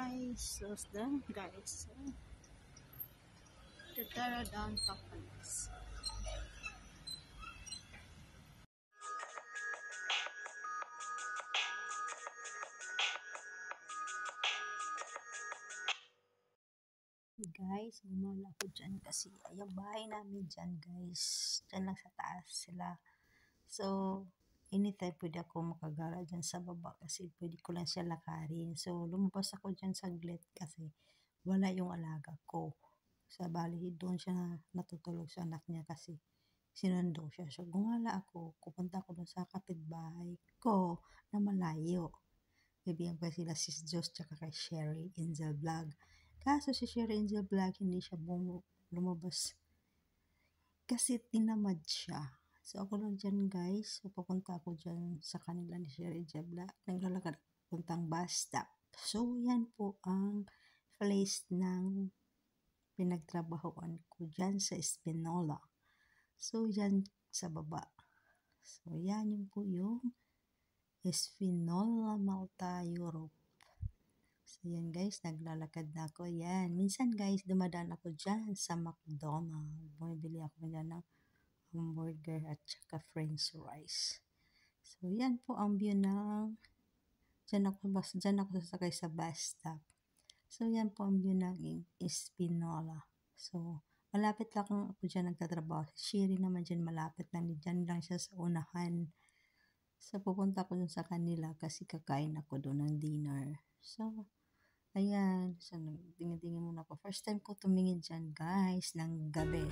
guys. So, done guys. Tatara down papalas. Guys, gumala ako dyan kasi yung bahay namin dyan guys. Dyan lang sa taas sila. So, anytime pwede ako makagala dyan sa baba kasi pwede ko lang siya lakarin. So, lumabas ako dyan saglit kasi wala yung alaga ko. Sa bali, doon siya natutulog sa anak niya kasi sinundo siya. So, gumala ako. Pupunta ako doon sa kapitbahay ko na malayo. Bibigyan ko sila si Diyos tsaka kay Sherry Angel Vlog. Kaso si Sherry Angel Vlog hindi siya lumabas kasi tinamad siya. So ako lang dyan guys. So pupunta ako dyan sa kanila ni Sherry Angel Vlog. Naglalakad puntang bus stop. So yan po ang place ng pinagtrabahoan ko dyan sa Espinola. So yan sa baba. So yan yun po yung Espinola, Malta, Europe. So, yan guys, naglalakad na ako. Yan. Minsan guys, dumadaan ako dyan sa McDonald's. Bumibili ako dyan ng hamburger at saka french fries. So, yan po ang view ng dyan ako sasakay sa bus stop. So, yan po ang view ng Espinola. So, malapit lang ako dyan nagtatrabaho. Si Shiri naman dyan malapit lang. Dyan lang siya sa unahan. So, pupunta ko dun sa kanila kasi kakain ako doon ng dinner. So, ayan. So, tingin-tingin muna ako. First time ko tumingin dyan, guys, ng gabi.